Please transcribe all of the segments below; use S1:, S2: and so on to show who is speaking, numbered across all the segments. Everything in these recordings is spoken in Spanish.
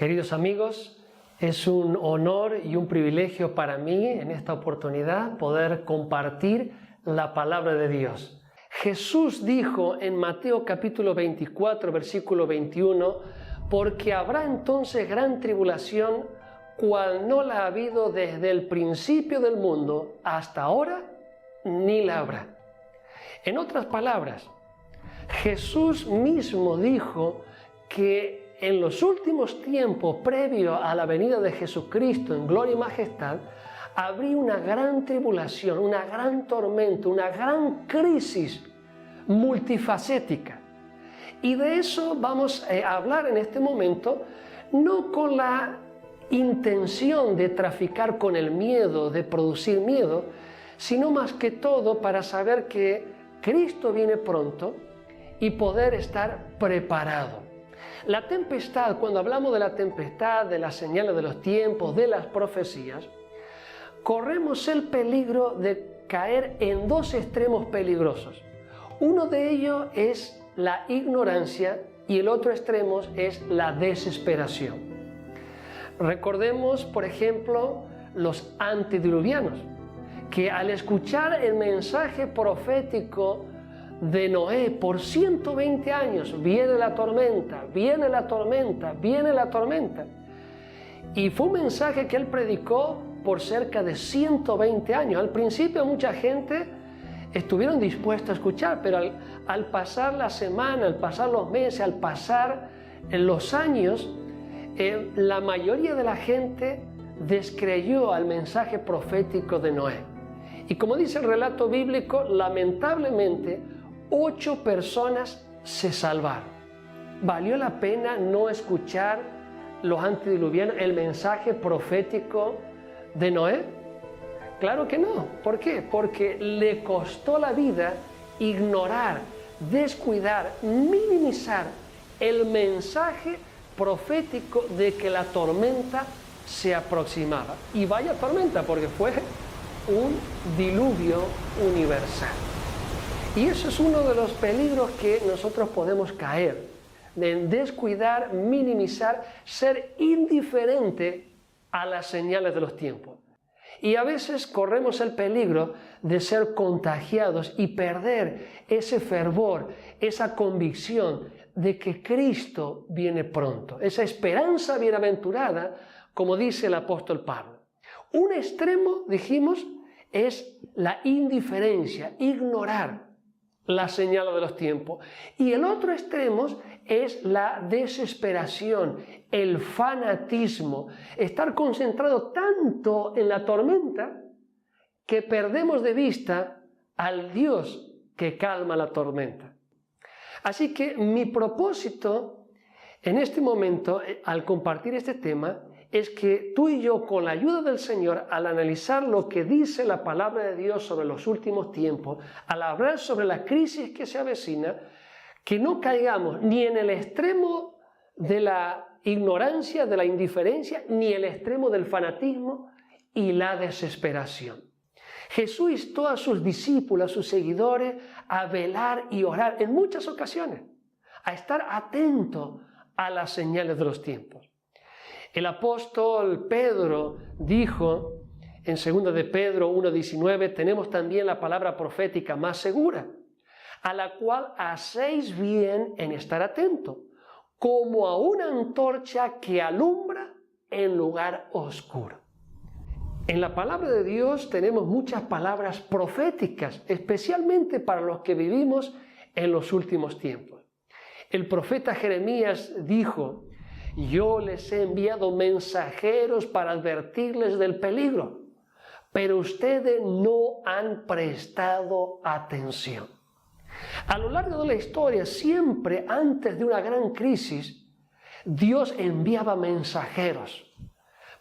S1: Queridos amigos, es un honor y un privilegio para mí en esta oportunidad poder compartir la palabra de Dios. Jesús dijo en Mateo capítulo 24, versículo 21, porque habrá entonces gran tribulación, cual no la ha habido desde el principio del mundo hasta ahora, ni la habrá. En otras palabras, Jesús mismo dijo que en los últimos tiempos, previo a la venida de Jesucristo en gloria y majestad, habría una gran tribulación, una gran tormenta, una gran crisis multifacética. Y de eso vamos a hablar en este momento, no con la intención de traficar con el miedo, de producir miedo, sino más que todo para saber que Cristo viene pronto y poder estar preparado. La tempestad, cuando hablamos de la tempestad, de las señales de los tiempos, de las profecías, corremos el peligro de caer en dos extremos peligrosos. Uno de ellos es la ignorancia y el otro extremo es la desesperación. Recordemos, por ejemplo, los antediluvianos, que al escuchar el mensaje profético de Noé por 120 años, viene la tormenta, viene la tormenta, viene la tormenta. Y fue un mensaje que él predicó por cerca de 120 años. Al principio mucha gente estuvieron dispuestos a escuchar, pero al pasar la semana, al pasar los meses, al pasar los años, la mayoría de la gente descreyó al mensaje profético de Noé. Y como dice el relato bíblico, lamentablemente 8 personas se salvaron. ¿Valió la pena no escuchar los antediluvianos, el mensaje profético de Noé? Claro que no. ¿Por qué? Porque le costó la vida ignorar, descuidar, minimizar el mensaje profético de que la tormenta se aproximaba. Y vaya tormenta, porque fue un diluvio universal. Y eso es uno de los peligros que nosotros podemos caer, en descuidar, minimizar, ser indiferente a las señales de los tiempos. Y a veces corremos el peligro de ser contagiados y perder ese fervor, esa convicción de que Cristo viene pronto, esa esperanza bienaventurada, como dice el apóstol Pablo. Un extremo, dijimos, es la indiferencia, ignorar las señales de los tiempos. Y el otro extremo es la desesperación, el fanatismo, estar concentrado tanto en la tormenta que perdemos de vista al Dios que calma la tormenta. Así que mi propósito en este momento, al compartir este tema, es que tú y yo, con la ayuda del Señor, al analizar lo que dice la palabra de Dios sobre los últimos tiempos, al hablar sobre la crisis que se avecina, que no caigamos ni en el extremo de la ignorancia, de la indiferencia, ni el extremo del fanatismo y la desesperación. Jesús instó a sus discípulos, a sus seguidores, a velar y orar en muchas ocasiones, a estar atentos a las señales de los tiempos. El apóstol Pedro dijo en 2 de Pedro 1:19, tenemos también la palabra profética más segura, a la cual hacéis bien en estar atento, como a una antorcha que alumbra en lugar oscuro. En la palabra de Dios tenemos muchas palabras proféticas, especialmente para los que vivimos en los últimos tiempos. El profeta Jeremías dijo: yo les he enviado mensajeros para advertirles del peligro, pero ustedes no han prestado atención. A lo largo de la historia, siempre antes de una gran crisis, Dios enviaba mensajeros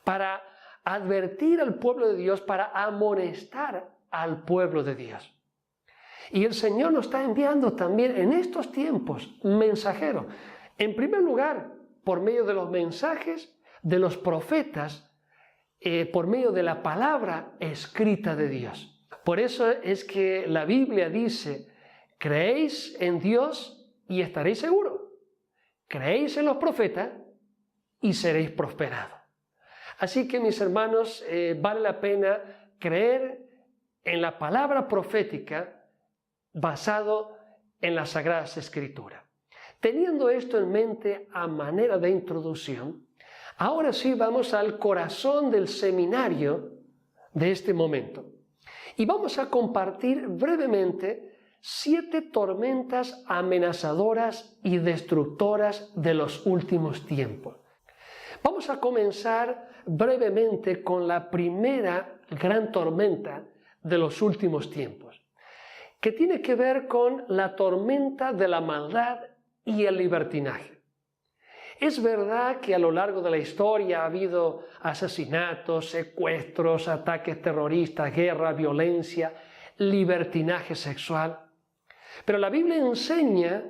S1: para advertir al pueblo de Dios, para amonestar al pueblo de Dios. Y el Señor nos está enviando también en estos tiempos mensajeros. En primer lugar, por medio de los mensajes de los profetas, por medio de la palabra escrita de Dios. Por eso es que la Biblia dice: creéis en Dios y estaréis seguros. Creéis en los profetas y seréis prosperados. Así que, mis hermanos, vale la pena creer en la palabra profética basado en las Sagradas Escrituras. Teniendo esto en mente a manera de introducción, ahora sí vamos al corazón del seminario de este momento. Y vamos a compartir brevemente 7 tormentas amenazadoras y destructoras de los últimos tiempos. Vamos a comenzar brevemente con la primera gran tormenta de los últimos tiempos, que tiene que ver con la tormenta de la maldad y el libertinaje. Es verdad que a lo largo de la historia ha habido asesinatos, secuestros, ataques terroristas, guerra, violencia, libertinaje sexual. Pero la Biblia enseña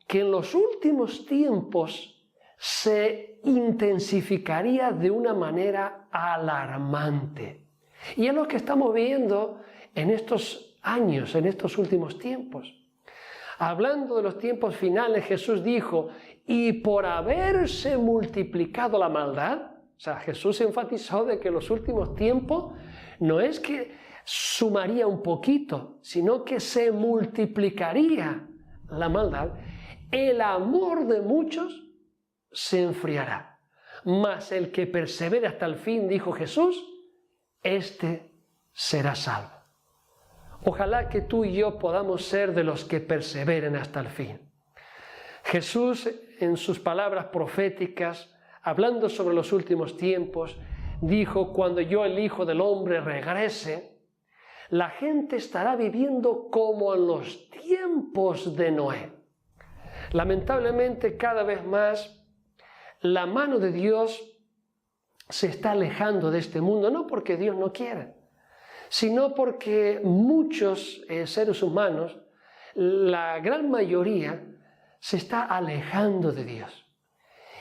S1: que en los últimos tiempos se intensificaría de una manera alarmante. Y es lo que estamos viendo en estos años, en estos últimos tiempos. Hablando de los tiempos finales, Jesús dijo, y por haberse multiplicado la maldad, o sea, Jesús enfatizó de que en los últimos tiempos no es que sumaría un poquito, sino que se multiplicaría la maldad, el amor de muchos se enfriará. Mas el que persevere hasta el fin, dijo Jesús, este será salvo. Ojalá que tú y yo podamos ser de los que perseveren hasta el fin. Jesús, en sus palabras proféticas, hablando sobre los últimos tiempos, dijo, cuando yo, el Hijo del Hombre, regrese, la gente estará viviendo como en los tiempos de Noé. Lamentablemente, cada vez más, la mano de Dios se está alejando de este mundo, no porque Dios no quiera, sino porque muchos seres humanos, la gran mayoría, se está alejando de Dios.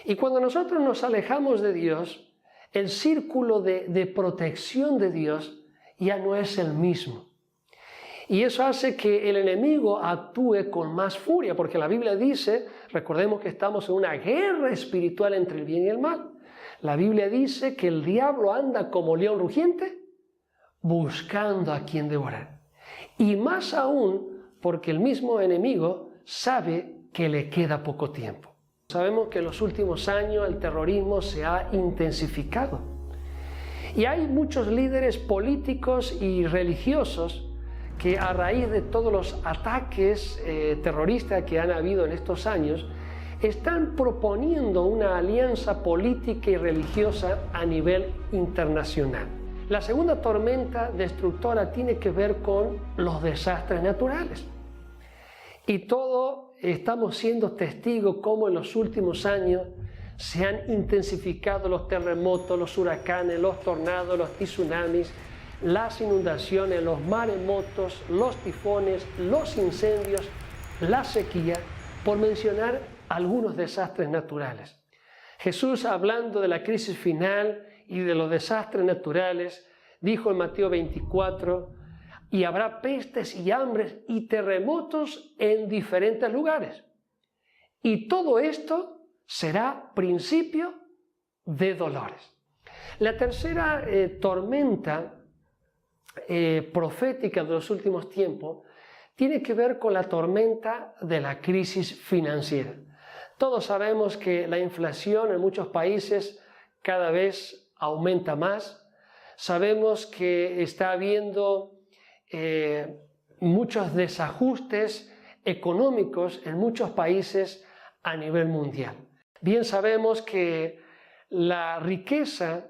S1: Y cuando nosotros nos alejamos de Dios, el círculo de protección de Dios ya no es el mismo. Y eso hace que el enemigo actúe con más furia, porque la Biblia dice, recordemos que estamos en una guerra espiritual entre el bien y el mal. La Biblia dice que el diablo anda como león rugiente, buscando a quien devorar. Y más aún porque el mismo enemigo sabe que le queda poco tiempo. Sabemos que en los últimos años el terrorismo se ha intensificado. Y hay muchos líderes políticos y religiosos que a raíz de todos los ataques terroristas que han habido en estos años, están proponiendo una alianza política y religiosa a nivel internacional. La segunda tormenta destructora tiene que ver con los desastres naturales. Y todo estamos siendo testigos cómo en los últimos años se han intensificado los terremotos, los huracanes, los tornados, los tsunamis, las inundaciones, los maremotos, los tifones, los incendios, la sequía, por mencionar algunos desastres naturales. Jesús, hablando de la crisis final y de los desastres naturales, dijo en Mateo 24, y habrá pestes y hambres y terremotos en diferentes lugares. Y todo esto será principio de dolores. La tercera tormenta profética de los últimos tiempos tiene que ver con la tormenta de la crisis financiera. Todos sabemos que la inflación en muchos países cada vez aumenta más. Sabemos que está habiendo muchos desajustes económicos en muchos países a nivel mundial. Bien sabemos que la riqueza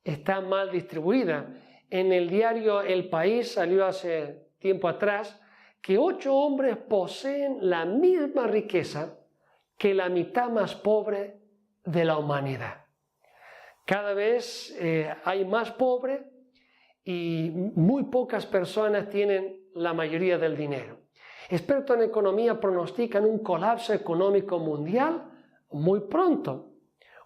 S1: está mal distribuida. En el diario El País salió hace tiempo atrás que 8 hombres poseen la misma riqueza que la mitad más pobre de la humanidad. Cada vez hay más pobres y muy pocas personas tienen la mayoría del dinero. Expertos en economía pronostican un colapso económico mundial muy pronto.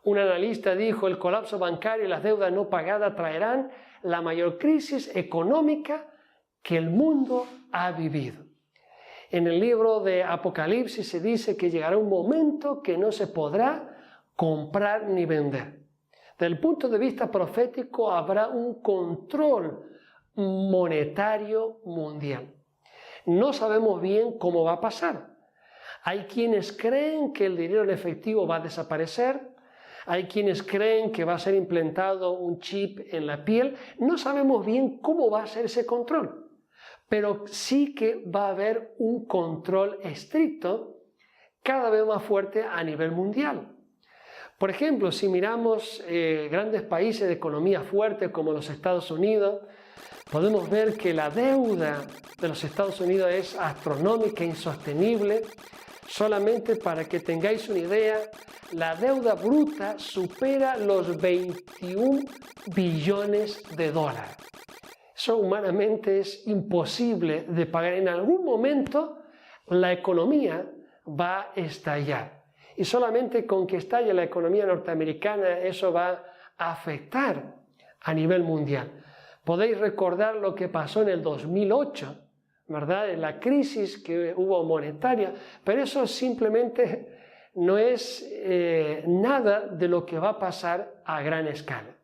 S1: Un analista dijo, el colapso bancario y las deudas no pagadas traerán la mayor crisis económica que el mundo ha vivido. En el libro de Apocalipsis se dice que llegará un momento que no se podrá comprar ni vender. Desde el punto de vista profético habrá un control monetario mundial. No sabemos bien cómo va a pasar. Hay quienes creen que el dinero en efectivo va a desaparecer, hay quienes creen que va a ser implantado un chip en la piel. No sabemos bien cómo va a ser ese control, pero sí que va a haber un control estricto cada vez más fuerte a nivel mundial. Por ejemplo, si miramos grandes países de economía fuerte como los Estados Unidos, podemos ver que la deuda de los Estados Unidos es astronómica e insostenible. Solamente para que tengáis una idea, la deuda bruta supera los 21 billones de dólares. Eso humanamente es imposible de pagar. En algún momento la economía va a estallar. Y solamente con que estalle la economía norteamericana eso va a afectar a nivel mundial. Podéis recordar lo que pasó en el 2008, ¿verdad? En la crisis que hubo monetaria, pero eso simplemente no es nada de lo que va a pasar a gran escala.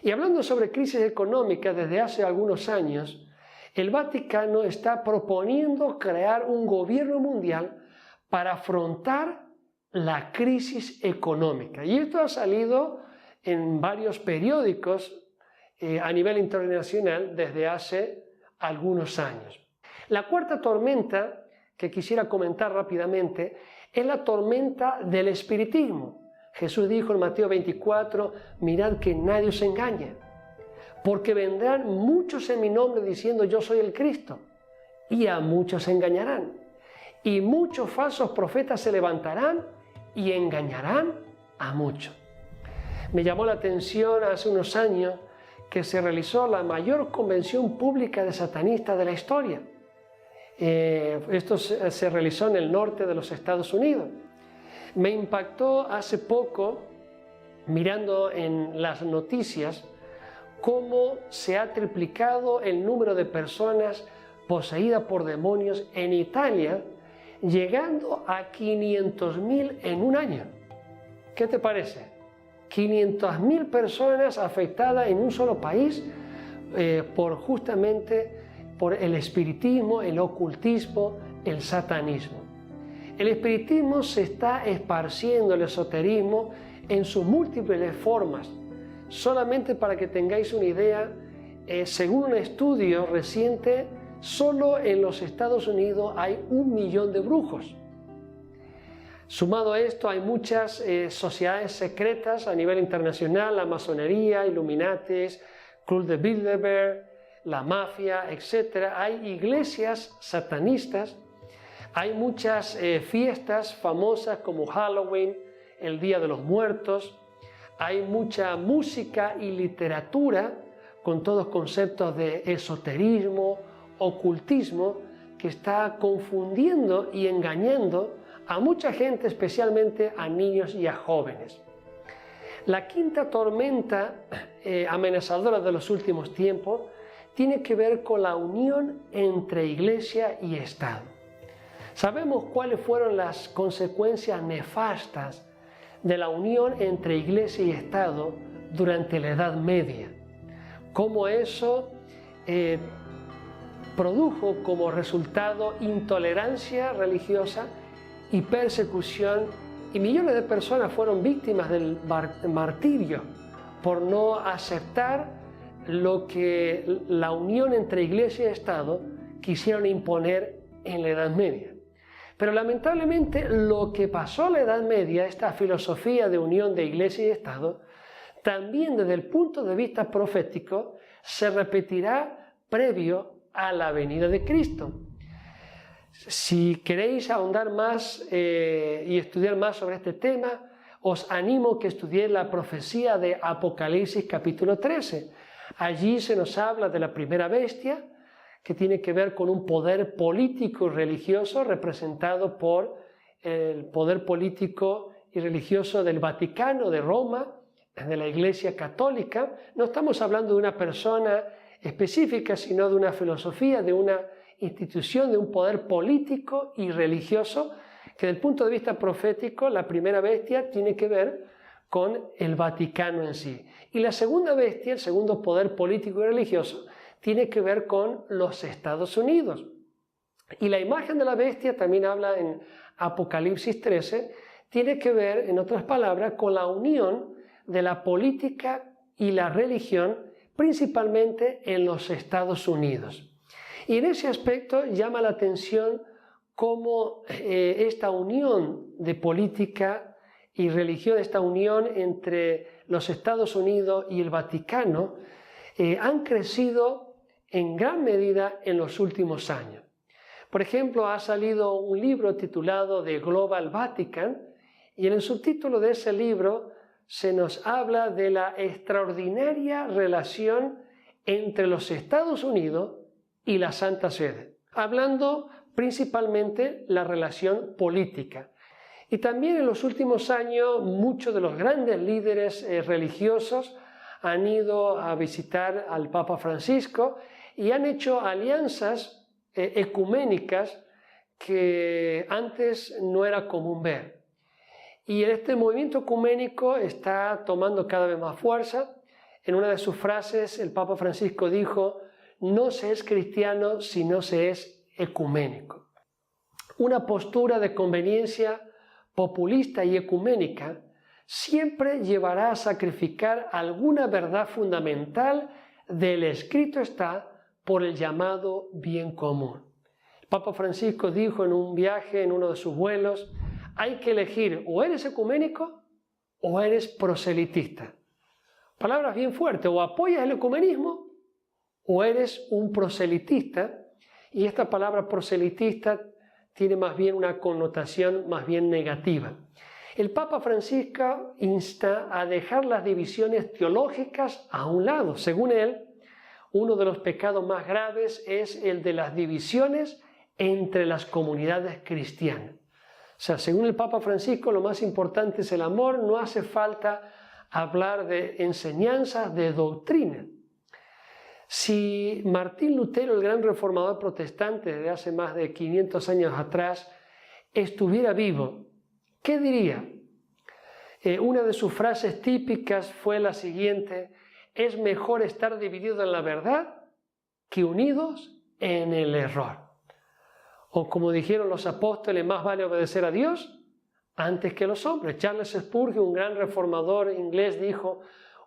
S1: Y hablando sobre crisis económica, desde hace algunos años, el Vaticano está proponiendo crear un gobierno mundial para afrontar la crisis económica. Y esto ha salido en varios periódicos a nivel internacional desde hace algunos años. La cuarta tormenta que quisiera comentar rápidamente es la tormenta del espiritismo. Jesús dijo en Mateo 24, mirad que nadie os engañe, porque vendrán muchos en mi nombre diciendo yo soy el Cristo, y a muchos engañarán. Y muchos falsos profetas se levantarán y engañarán a muchos. Me llamó la atención hace unos años que se realizó la mayor convención pública de satanistas de la historia. Esto se realizó en el norte de los Estados Unidos. Me impactó hace poco, mirando en las noticias, cómo se ha triplicado el número de personas poseídas por demonios en Italia, llegando a 500.000 en un año. ¿Qué te parece? 500.000 personas afectadas en un solo país justamente por el espiritismo, el ocultismo, el satanismo. El espiritismo se está esparciendo, el esoterismo, en sus múltiples formas. Solamente para que tengáis una idea, según un estudio reciente, solo en los Estados Unidos hay 1 millón de brujos. Sumado a esto, hay muchas sociedades secretas a nivel internacional, la masonería, Illuminatis, Club de Bilderberg, la mafia, etc. Hay iglesias satanistas, hay muchas fiestas famosas como Halloween, el Día de los Muertos, hay mucha música y literatura con todos conceptos de esoterismo, ocultismo, que está confundiendo y engañando a mucha gente, especialmente a niños y a jóvenes. La quinta tormenta amenazadora de los últimos tiempos tiene que ver con la unión entre Iglesia y Estado. Sabemos cuáles fueron las consecuencias nefastas de la unión entre Iglesia y Estado durante la Edad Media. Cómo eso produjo como resultado intolerancia religiosa y persecución, y millones de personas fueron víctimas del martirio por no aceptar lo que la unión entre Iglesia y Estado quisieron imponer en la Edad Media. Pero lamentablemente lo que pasó en la Edad Media, esta filosofía de unión de Iglesia y Estado, también desde el punto de vista profético se repetirá previo a la venida de Cristo. Si queréis ahondar más y estudiar más sobre este tema, os animo que estudiéis la profecía de Apocalipsis capítulo 13. Allí se nos habla de la primera bestia, que tiene que ver con un poder político y religioso representado por el poder político y religioso del Vaticano, de Roma, de la Iglesia Católica. No estamos hablando de una persona específica, sino de una filosofía, de una institución, de un poder político y religioso, que desde el punto de vista profético, la primera bestia tiene que ver con el Vaticano en sí. Y la segunda bestia, el segundo poder político y religioso, tiene que ver con los Estados Unidos. Y la imagen de la bestia, también habla en Apocalipsis 13, tiene que ver, en otras palabras, con la unión de la política y la religión, principalmente en los Estados Unidos. Y en ese aspecto llama la atención cómo esta unión de política y religión, esta unión entre los Estados Unidos y el Vaticano, han crecido en gran medida en los últimos años. Por ejemplo, ha salido un libro titulado The Global Vatican, y en el subtítulo de ese libro se nos habla de la extraordinaria relación entre los Estados Unidos y la Santa Sede, hablando principalmente la relación política. Y también en los últimos años muchos de los grandes líderes religiosos han ido a visitar al Papa Francisco y han hecho alianzas ecuménicas que antes no era común ver. Y este movimiento ecuménico está tomando cada vez más fuerza. En una de sus frases el Papa Francisco dijo: no se es cristiano si no se es ecuménico. Una postura de conveniencia populista y ecuménica siempre llevará a sacrificar alguna verdad fundamental del escrito está por el llamado bien común. El Papa Francisco dijo en un viaje, en uno de sus vuelos: hay que elegir, o eres ecuménico o eres proselitista. Palabras bien fuertes: o apoyas el ecumenismo o eres un proselitista. Y esta palabra proselitista tiene más bien una connotación más bien negativa. El Papa Francisco insta a dejar las divisiones teológicas a un lado. Según él, uno de los pecados más graves es el de las divisiones entre las comunidades cristianas. O sea, según el Papa Francisco, lo más importante es el amor, no hace falta hablar de enseñanzas, de doctrina. Si Martín Lutero, el gran reformador protestante de hace más de 500 años atrás, estuviera vivo, ¿qué diría? Una de sus frases típicas fue la siguiente: es mejor estar divididos en la verdad que unidos en el error. O como dijeron los apóstoles, más vale obedecer a Dios antes que a los hombres. Charles Spurgeon, un gran reformador inglés, dijo: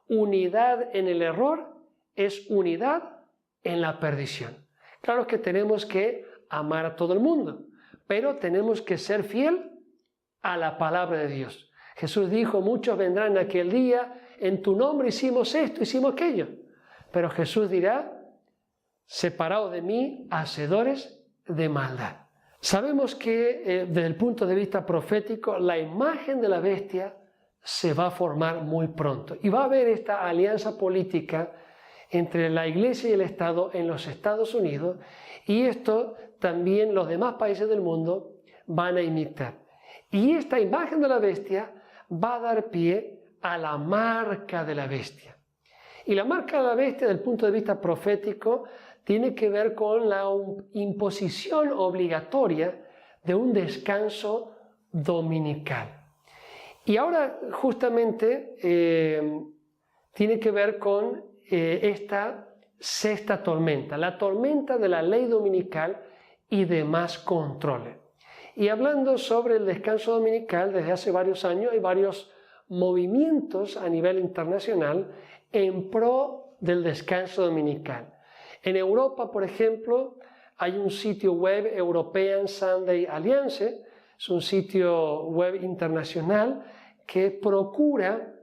S1: unidad en el error es unidad en la perdición. Claro que tenemos que amar a todo el mundo, pero tenemos que ser fiel a la palabra de Dios. Jesús dijo: muchos vendrán aquel día, en tu nombre hicimos esto, hicimos aquello. Pero Jesús dirá: separaos de mí, hacedores de maldad. Sabemos que desde el punto de vista profético, la imagen de la bestia se va a formar muy pronto. Y va a haber esta alianza política entre la Iglesia y el Estado en los Estados Unidos, y esto también los demás países del mundo van a imitar. Y esta imagen de la bestia va a dar pie a la marca de la bestia. Y la marca de la bestia, desde el punto de vista profético, tiene que ver con la imposición obligatoria de un descanso dominical. Y ahora justamente tiene que ver con esta sexta tormenta, la tormenta de la ley dominical y demás controles. Y hablando sobre el descanso dominical, desde hace varios años hay varios movimientos a nivel internacional en pro del descanso dominical. En Europa, por ejemplo, hay un sitio web, European Sunday Alliance, es un sitio web internacional que procura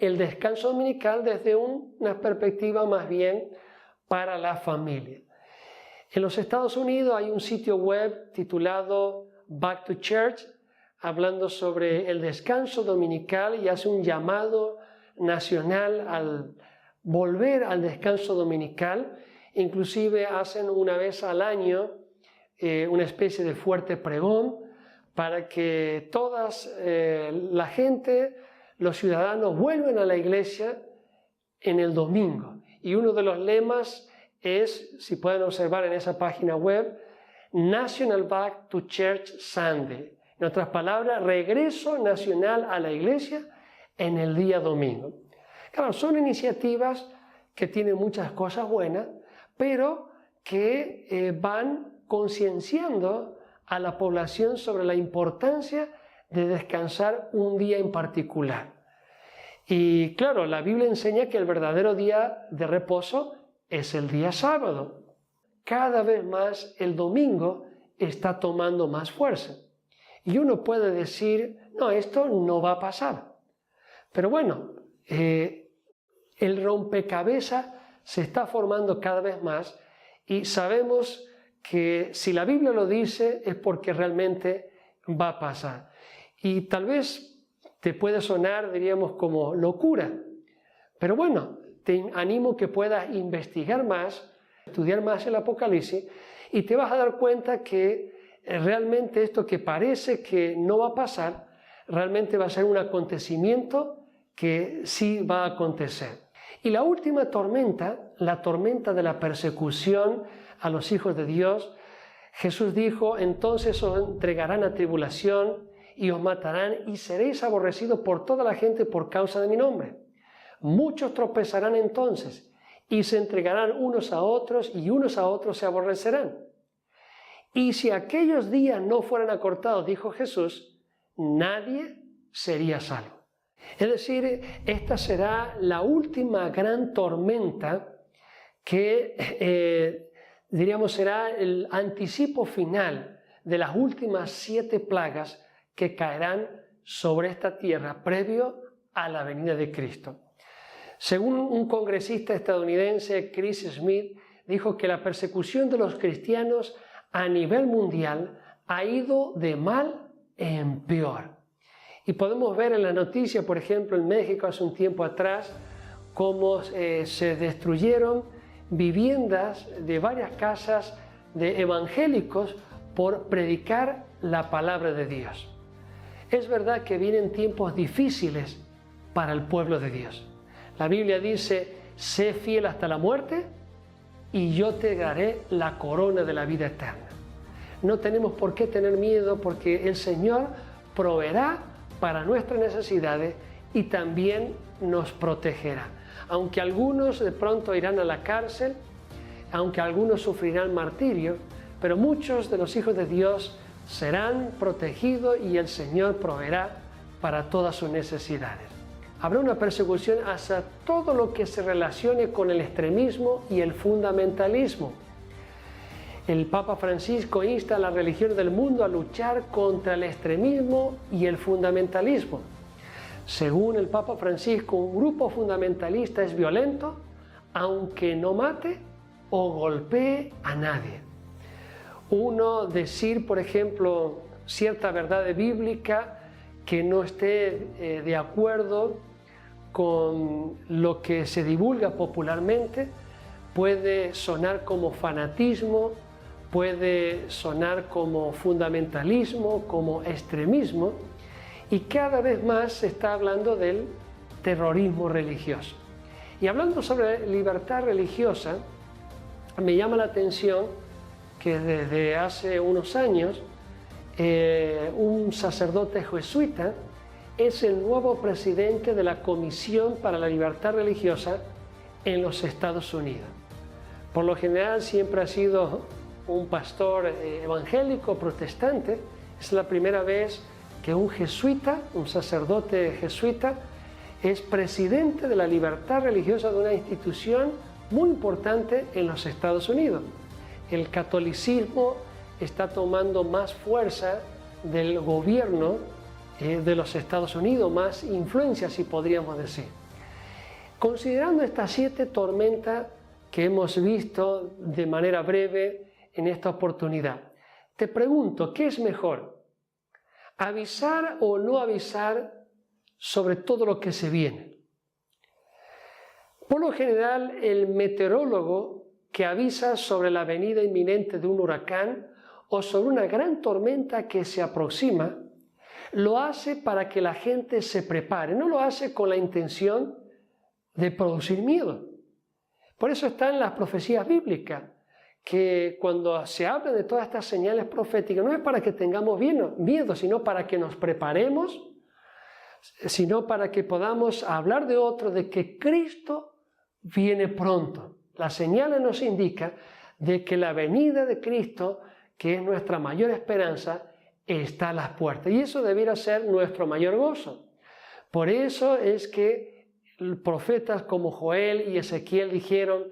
S1: el descanso dominical desde una perspectiva más bien para la familia. En los Estados Unidos hay un sitio web titulado Back to Church, hablando sobre el descanso dominical, y hace un llamado nacional al volver al descanso dominical. Inclusive hacen una vez al año una especie de fuerte pregón para que la gente, los ciudadanos, vuelvan a la iglesia en el domingo. Y uno de los lemas es, si pueden observar en esa página web, National Back to Church Sunday. En otras palabras, regreso nacional a la iglesia en el día domingo. Claro, son iniciativas que tienen muchas cosas buenas, pero que van concienciando a la población sobre la importancia de descansar un día en particular. Y claro, la Biblia enseña que el verdadero día de reposo es el día sábado. Cada vez más el domingo está tomando más fuerza. Y uno puede decir, no, esto no va a pasar. Pero bueno, el rompecabezas se está formando cada vez más y sabemos que si la Biblia lo dice es porque realmente va a pasar. Y tal vez te puede sonar, diríamos, como locura. Pero bueno, te animo que puedas investigar más, estudiar más el Apocalipsis y te vas a dar cuenta que realmente esto que parece que no va a pasar, realmente va a ser un acontecimiento que sí va a acontecer. Y la última tormenta, la tormenta de la persecución a los hijos de Dios, Jesús dijo, entonces os entregarán a tribulación y os matarán y seréis aborrecidos por toda la gente por causa de mi nombre. Muchos tropezarán entonces y se entregarán unos a otros y unos a otros se aborrecerán. Y si aquellos días no fueran acortados, dijo Jesús, nadie sería salvo. Es decir, esta será la última gran tormenta que, diríamos, será el anticipo final de las últimas 7 plagas que caerán sobre esta tierra previo a la venida de Cristo. Según un congresista estadounidense, Chris Smith, dijo que la persecución de los cristianos a nivel mundial ha ido de mal en peor. Y podemos ver en la noticia, por ejemplo, en México hace un tiempo atrás, cómo se destruyeron viviendas de varias casas de evangélicos por predicar la palabra de Dios. Es verdad que vienen tiempos difíciles para el pueblo de Dios. La Biblia dice, sé fiel hasta la muerte y yo te daré la corona de la vida eterna. No tenemos por qué tener miedo porque el Señor proveerá para nuestras necesidades y también nos protegerá. Aunque algunos de pronto irán a la cárcel, aunque algunos sufrirán martirio, pero muchos de los hijos de Dios serán protegidos y el Señor proveerá para todas sus necesidades. Habrá una persecución hacia todo lo que se relacione con el extremismo y el fundamentalismo. El Papa Francisco insta a las religiones del mundo a luchar contra el extremismo y el fundamentalismo. Según el Papa Francisco, un grupo fundamentalista es violento, aunque no mate o golpee a nadie. Uno decir, por ejemplo, cierta verdad bíblica que no esté de acuerdo con lo que se divulga popularmente puede sonar como fanatismo, puede sonar como fundamentalismo, como extremismo, y cada vez más se está hablando del terrorismo religioso. Y hablando sobre libertad religiosa, me llama la atención que desde hace unos años un sacerdote jesuita es el nuevo presidente de la Comisión para la Libertad Religiosa en los Estados Unidos. Por lo general siempre ha sido un pastor evangélico protestante. Es la primera vez que un jesuita, un sacerdote jesuita, es presidente de la libertad religiosa de una institución muy importante en los Estados Unidos. El catolicismo está tomando más fuerza del gobierno de los Estados Unidos, más influencia, si podríamos decir. Considerando estas 7 tormentas que hemos visto de manera breve en esta oportunidad, te pregunto, ¿qué es mejor? ¿Avisar o no avisar sobre todo lo que se viene? Por lo general, el meteorólogo que avisa sobre la venida inminente de un huracán o sobre una gran tormenta que se aproxima, lo hace para que la gente se prepare, no lo hace con la intención de producir miedo. Por eso están las profecías bíblicas, que cuando se habla de todas estas señales proféticas, no es para que tengamos miedo, sino para que nos preparemos sino para que podamos hablar de otro, de que Cristo viene pronto. Las señales nos indican de que la venida de Cristo, que es nuestra mayor esperanza, está a las puertas. Y eso debiera ser nuestro mayor gozo. Por eso es que profetas como Joel y Ezequiel dijeron: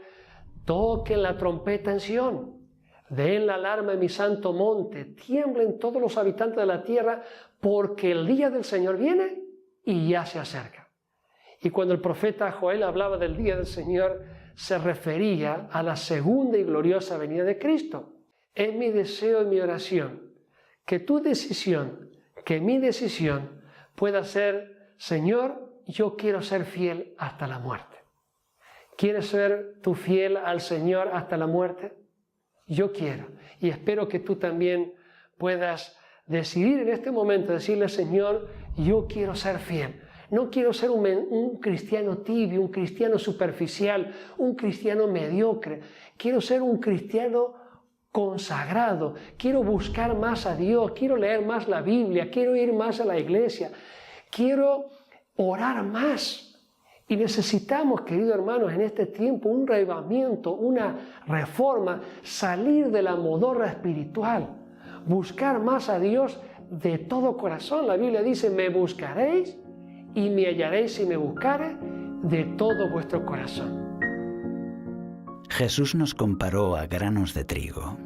S1: toquen la trompeta en Sión, den la alarma en mi santo monte, tiemblen todos los habitantes de la tierra, porque el día del Señor viene y ya se acerca. Y cuando el profeta Joel hablaba del día del Señor, se refería a la segunda y gloriosa venida de Cristo. Es mi deseo y mi oración que tu decisión, que mi decisión pueda ser: Señor, yo quiero ser fiel hasta la muerte. ¿Quieres ser tú fiel al Señor hasta la muerte? Yo quiero, y espero que tú también puedas decidir en este momento, decirle: Señor, yo quiero ser fiel. No quiero ser un cristiano tibio, un cristiano superficial, un cristiano mediocre. Quiero ser un cristiano consagrado. Quiero buscar más a Dios, quiero leer más la Biblia, quiero ir más a la iglesia, quiero orar más. Y necesitamos, queridos hermanos, en este tiempo un reavivamiento, una reforma, salir de la modorra espiritual, buscar más a Dios de todo corazón. La Biblia dice: me buscaréis y me hallaréis si me buscareis de todo vuestro corazón.
S2: Jesús nos comparó a granos de trigo.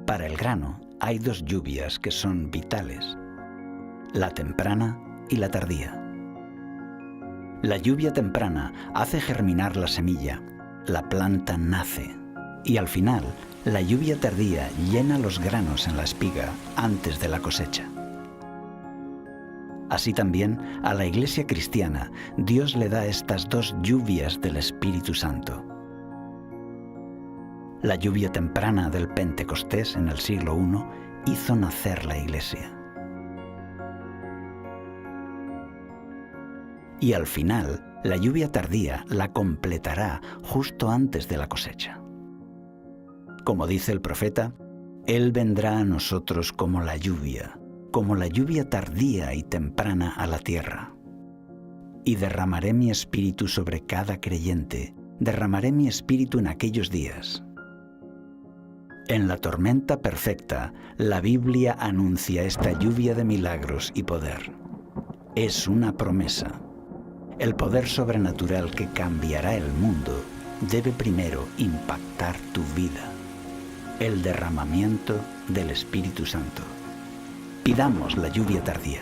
S2: Para el grano hay dos lluvias que son vitales: la temprana y la tardía. La lluvia temprana hace germinar la semilla, la planta nace, y al final la lluvia tardía llena los granos en la espiga antes de la cosecha. Así también a la Iglesia cristiana Dios le da estas dos lluvias del Espíritu Santo. La lluvia temprana del Pentecostés en el siglo I hizo nacer la Iglesia. Y al final, la lluvia tardía la completará justo antes de la cosecha. Como dice el profeta: Él vendrá a nosotros como la lluvia tardía y temprana a la tierra. Y derramaré mi espíritu sobre cada creyente, derramaré mi espíritu en aquellos días. En la tormenta perfecta, la Biblia anuncia esta lluvia de milagros y poder. Es una promesa. El poder sobrenatural que cambiará el mundo debe primero impactar tu vida. El derramamiento del Espíritu Santo. Pidamos la lluvia tardía.